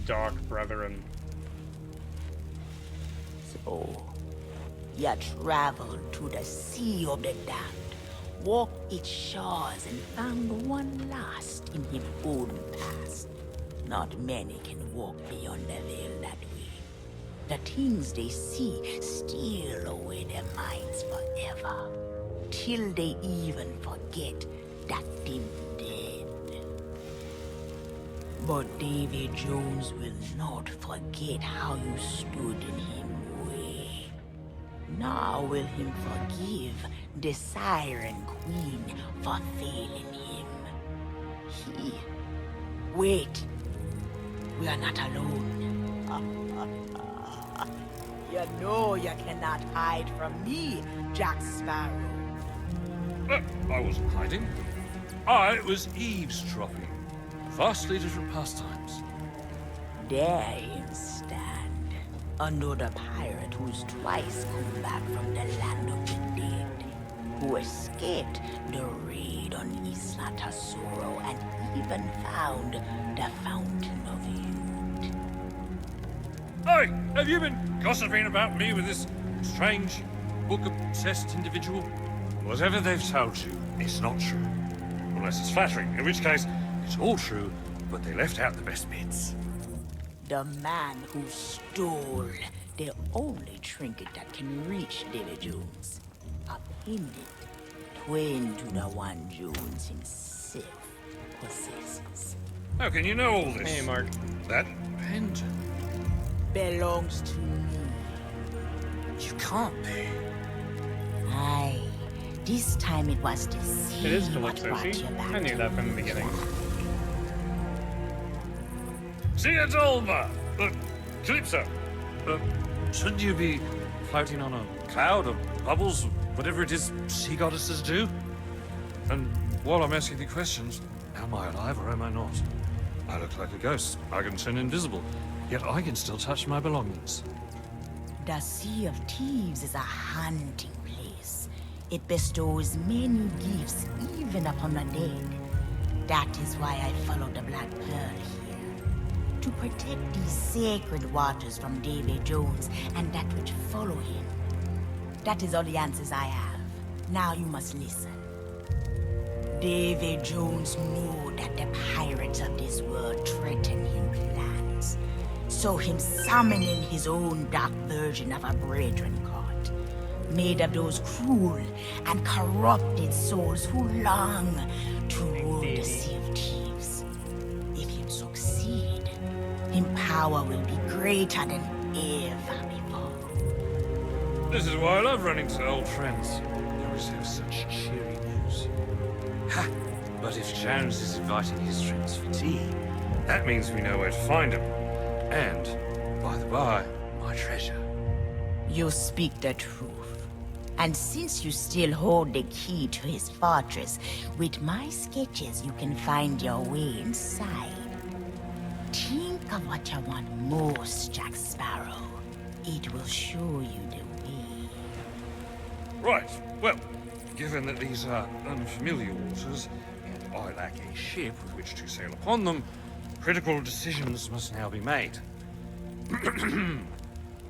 dark brethren. So, you traveled to the Sea of the Damned, walked its shores and found one lost in his own past. Not many can walk beyond the veil that way. The things they see steal away their minds forever, till they even forget that they're dead. But David Jones will not forget how you stood in him way. Nor will him forgive the Siren Queen for failing him. Wait. We are not alone. You know you cannot hide from me, Jack Sparrow. I wasn't hiding. I was eavesdropping. Vastly different pastimes. There him stand, another pirate who's twice come back from the land of the dead, who escaped the raid on Isla Tesoro and even found the Fountain of Youth. Hey, have you been gossiping about me with this strange, book-obsessed individual? Whatever they've told you, it's not true. Unless it's flattering, in which case, it's all true, but they left out the best bits. The man who stole the only trinket that can reach David Jones. A pendant, twin to the one Jones himself possesses. How can you know all this? Hey, Mark. That pendant. Belongs to me. You can't be. Aye. This time it was the sea It is what Calypso, brought see? you back I knew to that from the beginning. Theodolma! Calypso! Shouldn't you be floating on a cloud of bubbles, whatever it is sea goddesses do? And while I'm asking the questions, am I alive or am I not? I look like a ghost. I can turn invisible, yet I can still touch my belongings. The Sea of Thieves is a hunting place. It bestows many gifts, even upon the dead. That is why I follow the Black Pearl here. To protect these sacred waters from David Jones and that which follow him. That is all the answers I have. Now you must listen. David Jones knew that the pirates of this world threaten him plans. So him summoning his own dark version of a brethren court, made of those cruel and corrupted souls who long to rule the Sea of Thieves. If him succeed, him power will be greater than ever before. This is why I love running to old friends. They always have such cheery news. Ha! But if Jones is inviting his friends for tea, that means we know where to find him. And, by the by, my treasure. You speak the truth. And since you still hold the key to his fortress, with my sketches you can find your way inside. Think of what you want most, Jack Sparrow. It will show you the way. Right, well, given that these are unfamiliar waters, and I lack a ship with which to sail upon them, critical decisions must now be made.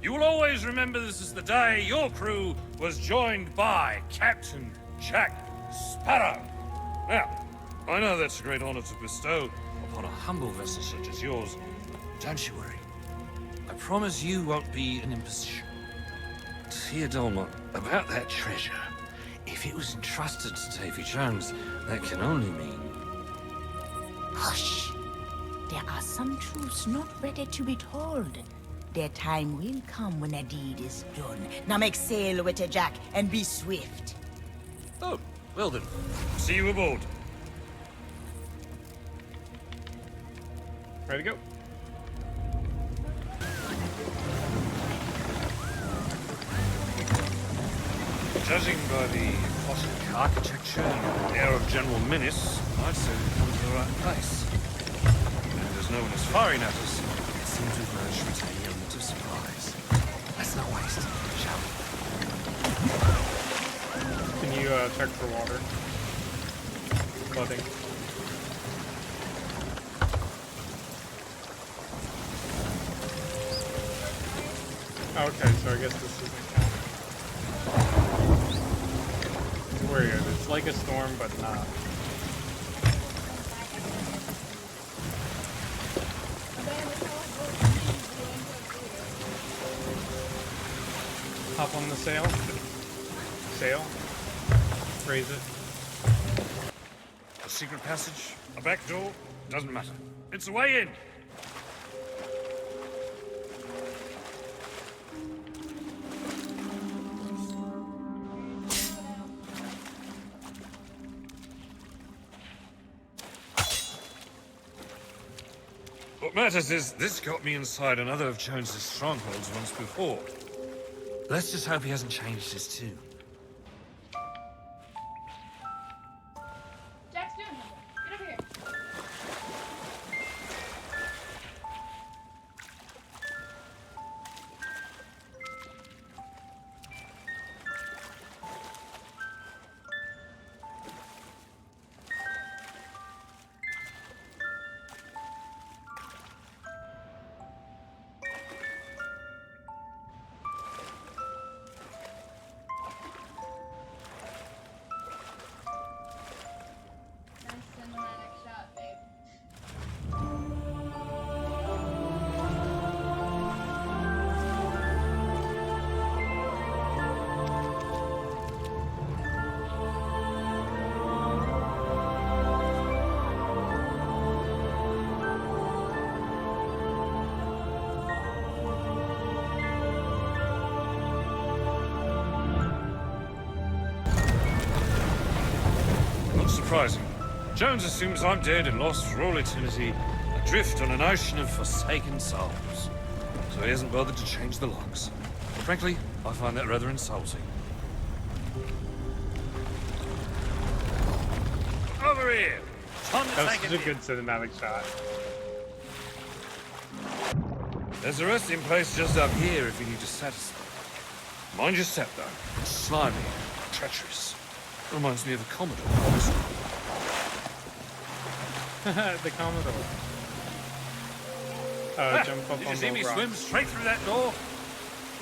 You will always remember this is the day your crew was joined by Captain Jack Sparrow. Now, I know that's a great honor to bestow upon a humble vessel such as yours. Don't you worry. I promise you won't be an imposition. Theodolma, about that treasure, if it was entrusted to Davy Jones, that can only mean... Hush! There are some truths not ready to be told. Their time will come when a deed is done. Now make sail with it, Jack, and be swift. Oh, well then. See you aboard. Ready to go. Judging by the classic architecture and air of general menace, I'd say we've come to the right place. And as no one is firing at us, it seems we've managed to retain the element of surprise. Let's not waste it, shall we? Can you check for water? Flooding. Okay, so I guess this doesn't count. It's weird. It's like a storm, but not. Hop on the sail. Sail. Raise it. A secret passage, a back door, doesn't matter. It's a way in. What matters is this got me inside another of Jones's strongholds once before. Let's just hope he hasn't changed his tune. Jack's doing something. Get over here. Nice cinematic shot, babe. Not surprising. Jones assumes I'm dead and lost for all eternity, adrift on an ocean of forsaken souls. So he hasn't bothered to change the locks. Frankly, I find that rather insulting. Over here! Time to That was take such it a good cinematic shot. There's a resting place just up here if you need to satisfy. Mind your step, though. It's slimy, treacherous. Reminds me of a Commodore. The Commodore. Jump up Did on you see the me rock. swim straight through that door?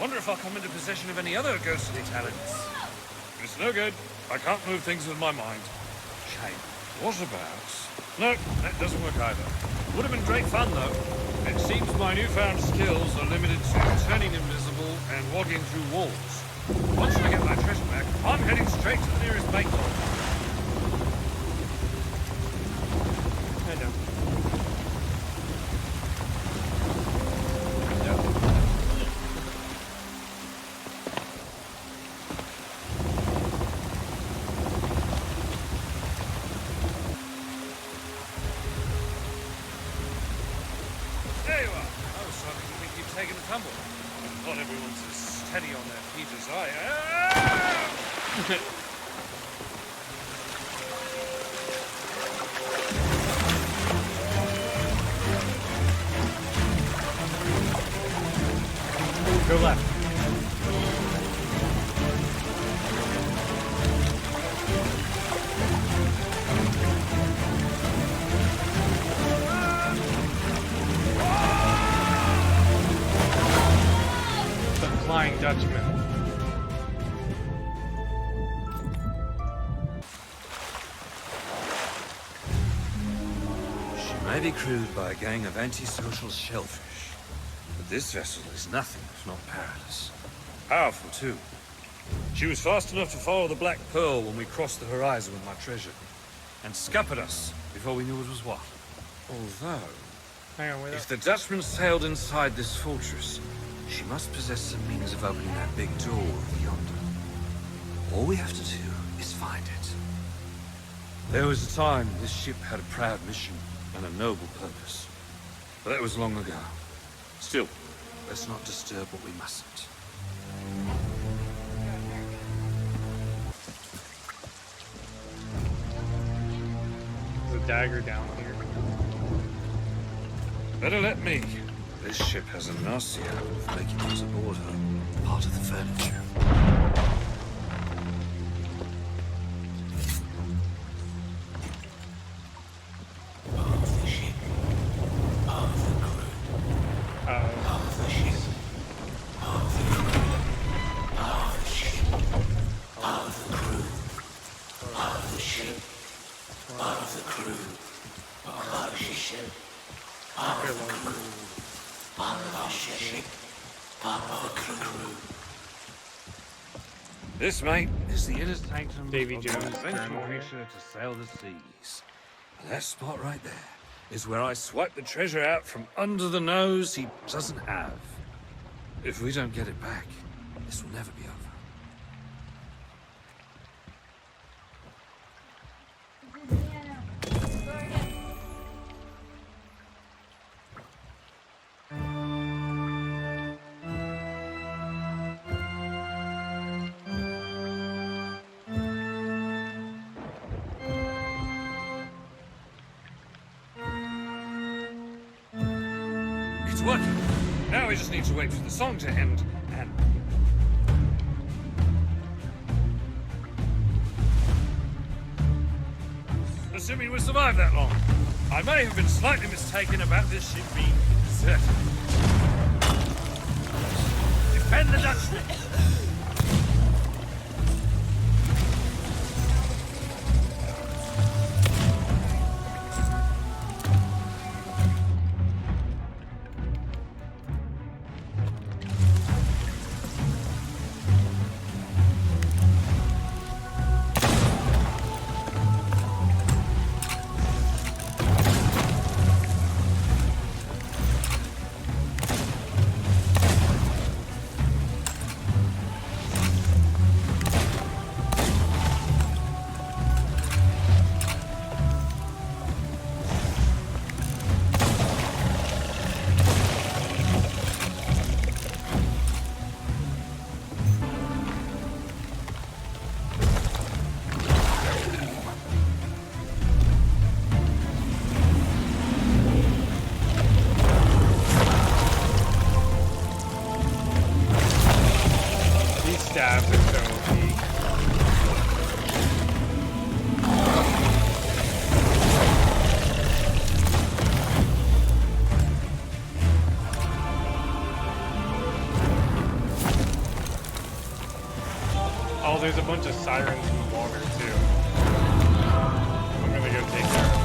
Wonder if I'll come into possession of any other ghostly talents. It's no good. I can't move things with my mind. Shame. What about... No, that doesn't work either. Would have been great fun, though. It seems my newfound skills are limited to turning invisible and walking through walls. Once I get my treasure back, I'm heading straight to the nearest bait door. I know. There you are. I was starting to think you'd taken a tumble. Not everyone's as steady on their feet as I am. Go left. The Flying Dutchman. She may be crewed by a gang of antisocial shellfish, but this vessel is nothing if not perilous. Powerful, too. She was fast enough to follow the Black Pearl when we crossed the horizon with my treasure, and scuppered us before we knew it was what. Although, Hang on, wait if up. the Dutchman sailed inside this fortress, she must possess some means of opening that big door over yonder. All we have to do is find it. There was a time this ship had a proud mission and a noble purpose. But that was long ago. Still, let's not disturb what we mustn't. There's a dagger down here. Better let me. This ship has a nasty habit of making those aboard her part of the furniture. Half the ship, half the crew, Uh, half the ship, half the Pillow. Part of the ship. Part of the crew. This, mate, is the inner sanctum Davy of Jones the adventuring journal here. creature to sail the seas. And that spot right there is where I swipe the treasure out from under the nose he doesn't have. If we don't get it back, this will never be over. It's working. Now we just need to wait for the song to end, and... Assuming we survive that long. I may have been slightly mistaken about this ship being deserted. Defend the Dutchman! Stabs are so weak. Oh, there's a bunch of sirens in the water too. I'm gonna go take care of them.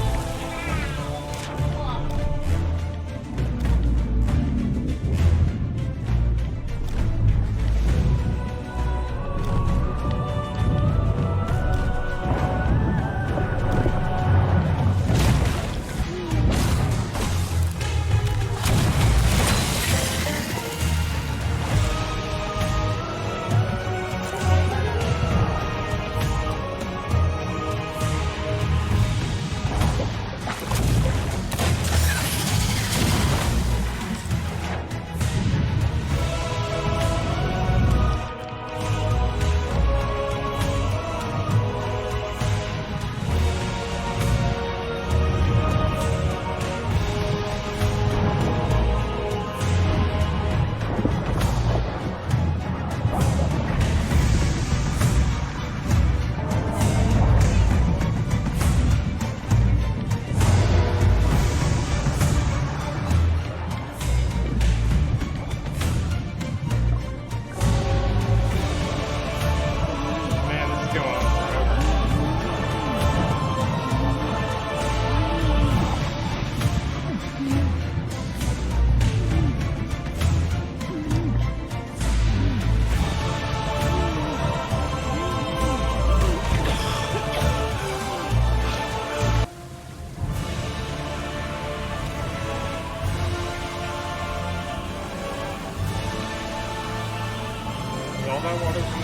All that water from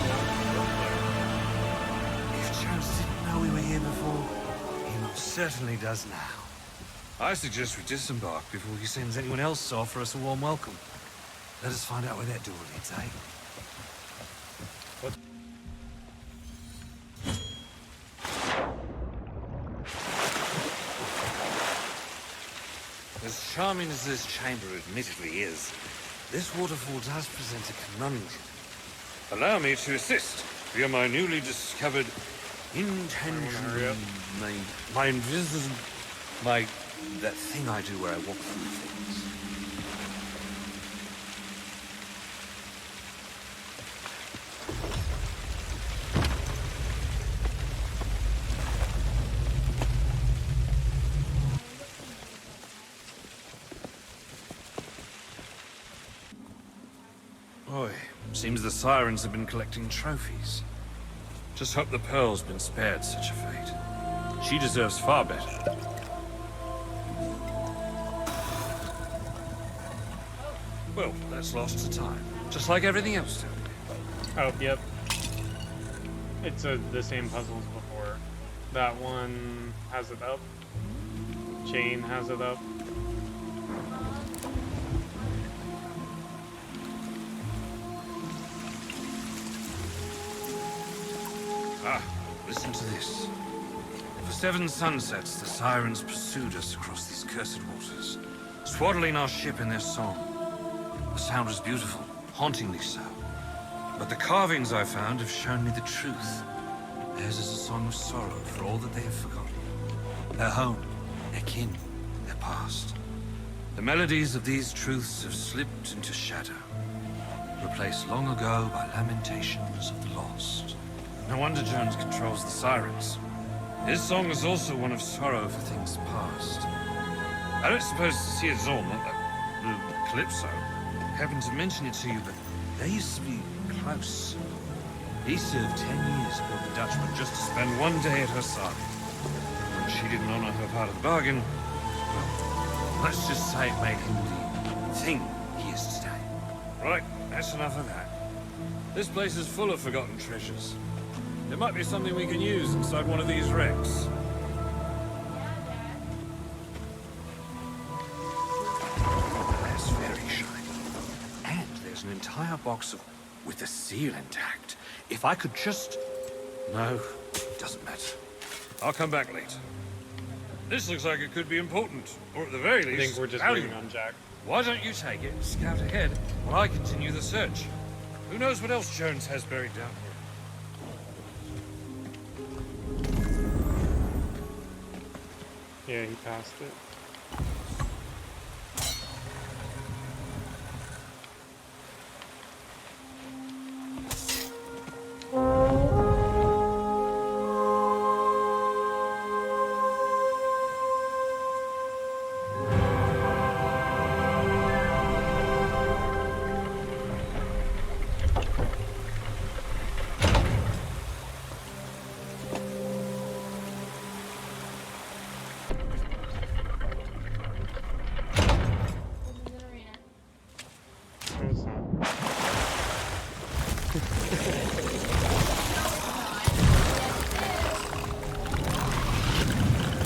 If Jones didn't know we were here before, he most certainly does now. I suggest we disembark before he sends anyone else to offer us a warm welcome. Let us find out where that door leads, eh? What? As charming as this chamber admittedly is, this waterfall does present a conundrum. Allow me to assist via my newly discovered intention. My invisible... that thing I do where I walk through things. Boy, seems the sirens have been collecting trophies. Just hope the Pearl's been spared such a fate. She deserves far better. Well, that's lost to time. Just like everything else down here. Oh, yep. It's the same puzzles before. That one has it up. Chain has it up. Ah, listen to this. For 7 sunsets, the sirens pursued us across these cursed waters, swaddling our ship in their song. The sound was beautiful, hauntingly so. But the carvings I found have shown me the truth. Theirs is a song of sorrow for all that they have forgotten. Their home, their kin, their past. The melodies of these truths have slipped into shadow, replaced long ago by lamentations of the lost. No wonder Jones controls the sirens. His song is also one of sorrow for things past. I don't suppose to see his own, not that blue calypso. I happened to mention it to you, but they used to be close. He served 10 years aboard the Dutchman just to spend one day at her side. When she didn't honor her part of the bargain, well, let's just say it made him the thing he is today. Right, that's enough of that. This place is full of forgotten treasures. There might be something we can use inside one of these wrecks. That's very shiny. And there's an entire box with the seal intact. If I could just... No, doesn't matter. I'll come back later. This looks like it could be important, or at the very least, I think we're just valuable. waiting on Jack. Why don't you take it and scout ahead while I continue the search? Who knows what else Jones has buried down here? Yeah, he passed it.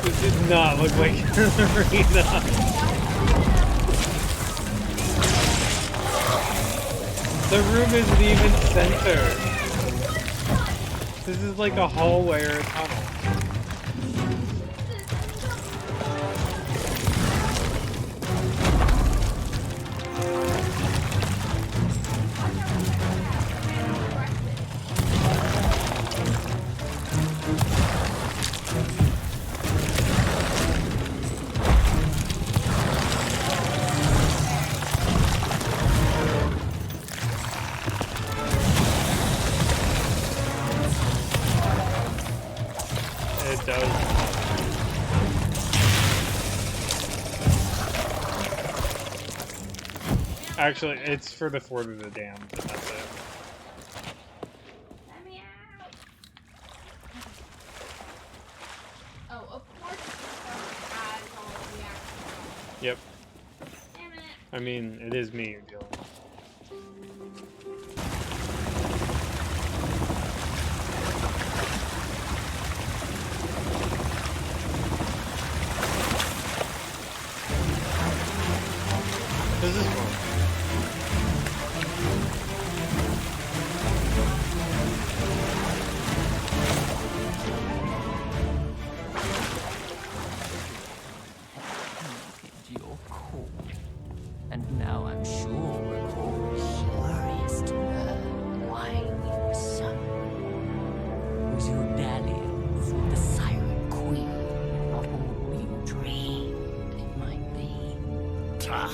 This did not look like an arena. The room isn't even centered. This is like a hallway or a tunnel. It does. Actually, it's for the Fort of the Damned, and that's it. Let me out. Oh, of course this has all of the action. Yep. Damn it. I mean, it is me you're dealing with. This is fun. Your call. And now I'm sure we're all curious to learn why we were summoned. Was your dalliance with the Siren Queen not all you dreamed it might be? Tah!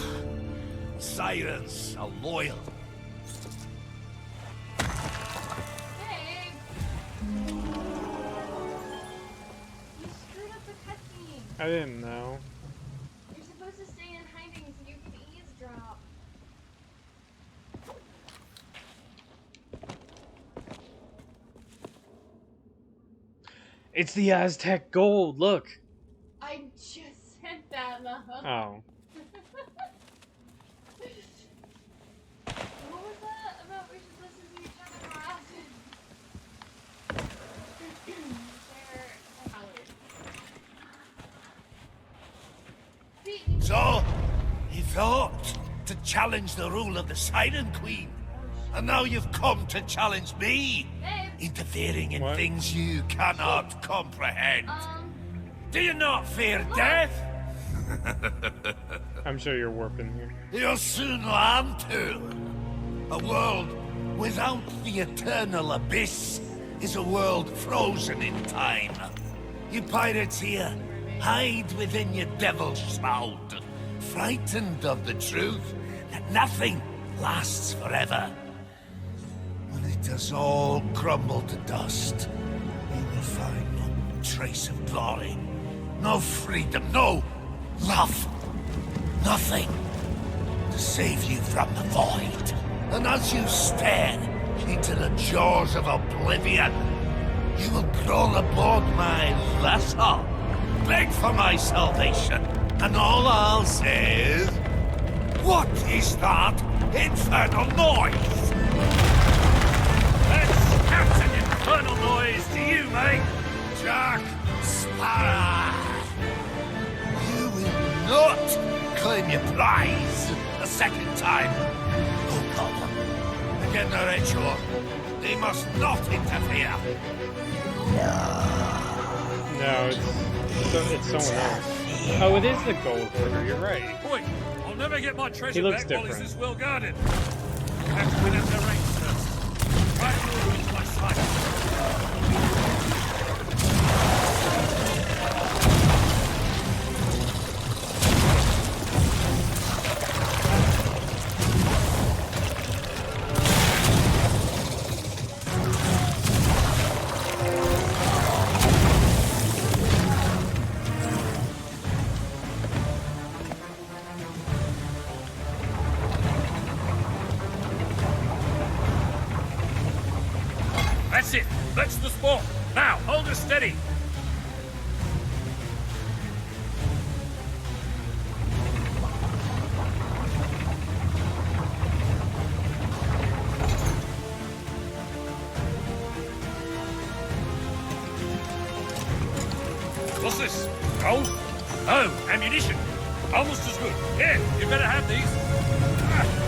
Sirens are loyal. Hey! You screwed up the cutscene. I didn't know. You're supposed to stay in hiding so you can eavesdrop. It's the Aztec gold. Look. I just sent that, Mom. Oh. What was that about we should listen to each other more often? Where the hell is it? See, So, he thought to challenge the rule of the Siren Queen. And now you've come to challenge me, babe. interfering in What? things you cannot comprehend. Do you not fear death? I'm sure you're warping here. You'll soon learn to. A world without the eternal abyss is a world frozen in time. You pirates here, hide within your devil's shroud, frightened of the truth that nothing lasts forever. When it does all crumble to dust, you will find no trace of glory, no freedom, no love, nothing to save you from the void. And as you stare into the jaws of oblivion, you will crawl aboard my vessel, beg for my salvation, and all I'll say is, what is that infernal noise? That's Captain Infernal Noise to you, mate. Jack Sparrow! You will not claim your prize a second time. Oh, God. Again, the ritual. They must not interfere. No, it's someone else. Oh, it is the gold hoarder. You're right. Boy, I'll never get my treasure looks back while different. he's this well guarded. I'll have to win out the ranks first. Right over into my side. That's it. That's the spot. Now, hold her steady. What's this? Gold? Oh, ammunition. Almost as good. Here, you better have these. Ah.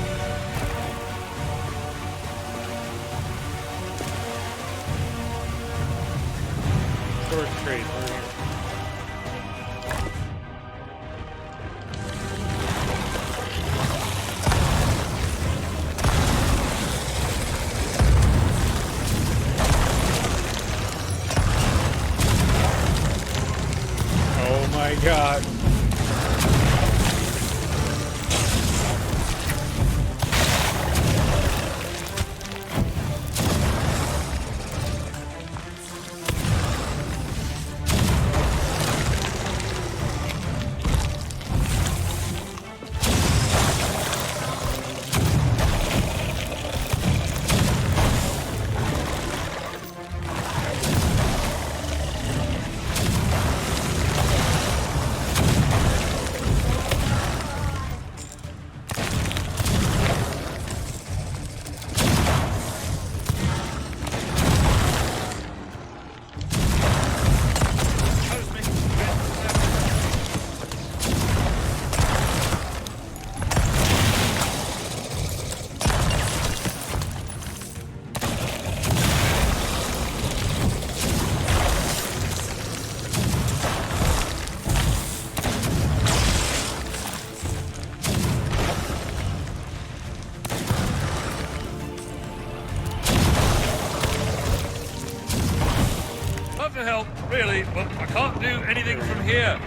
Storage trade. Over here. Oh my god. Love to help, really, but I can't do anything from here.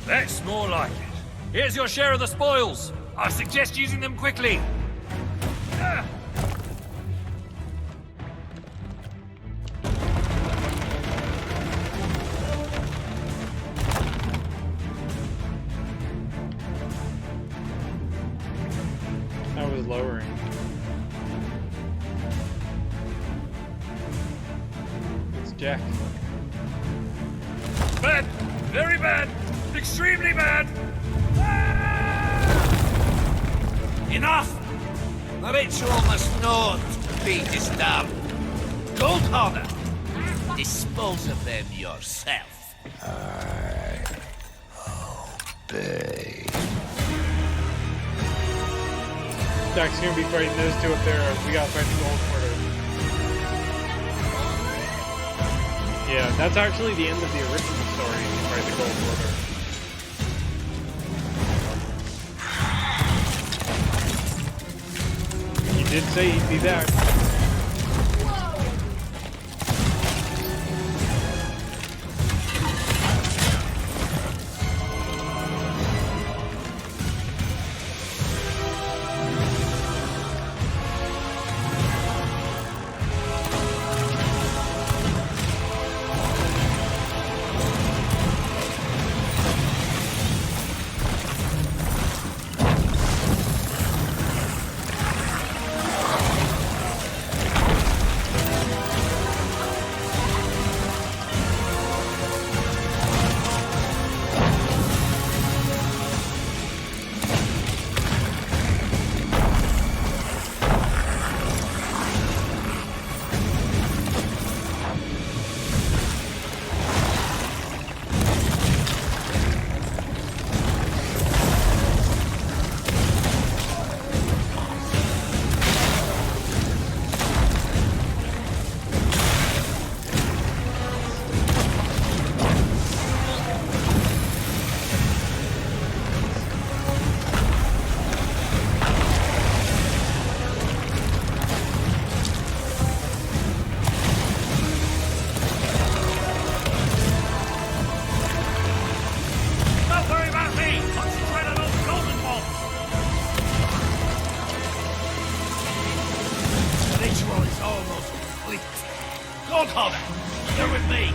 That's more like it. Here's your share of the spoils. I suggest using them quickly. Ah. Jack. Bad! Very bad! Extremely bad! Enough! The ritual must not be disturbed. Gold Hoarder, dispose of them yourself. I obey. Jack's gonna be fighting those two up there. We gotta fight the gold quarter. Yeah, that's actually the end of the original story. You fight the gold quarter. He did say he'd be back. Gold Hoarder, you're with me.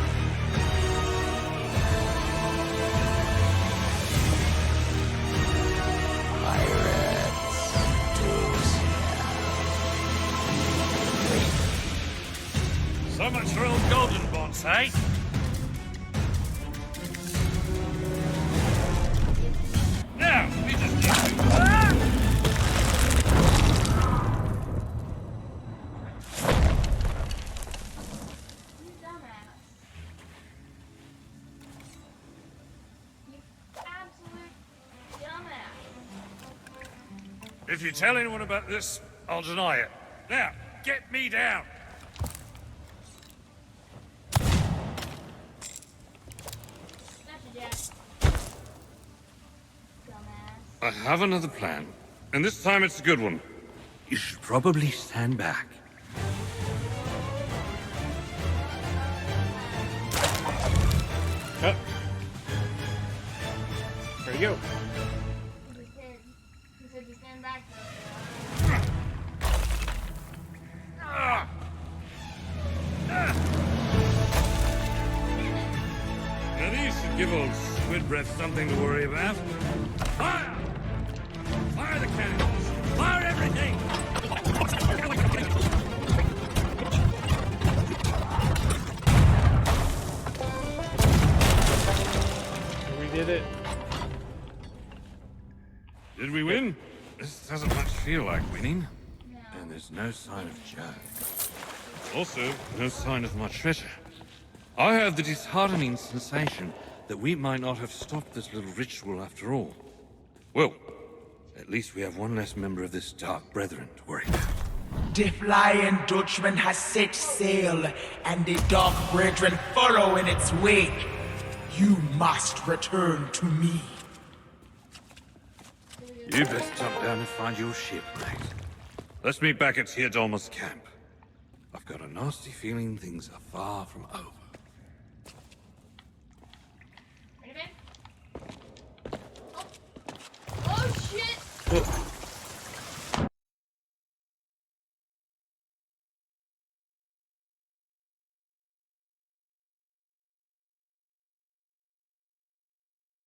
So much for old golden bonds, eh? Now, we just need to... If you tell anyone about this, I'll deny it. Now, get me down! I have another plan, and this time it's a good one. You should probably stand back. Oh. There you go. He said to stand back. Now these should give old Squid Breath something to worry about. Fire! Fire the cannons! Fire everything! We did it. Did we win? This doesn't much feel like winning. And there's no sign of Jack. Also, no sign of my treasure. I have the disheartening sensation that we might not have stopped this little ritual after all. Well, at least we have one less member of this Dark Brethren to worry about. The Flying Dutchman has set sail, and the Dark Brethren follow in its wake. You must return to me. You best jump down and find your ship, mate. Let's meet back at Teodolma's camp. I've got a nasty feeling things are far from over.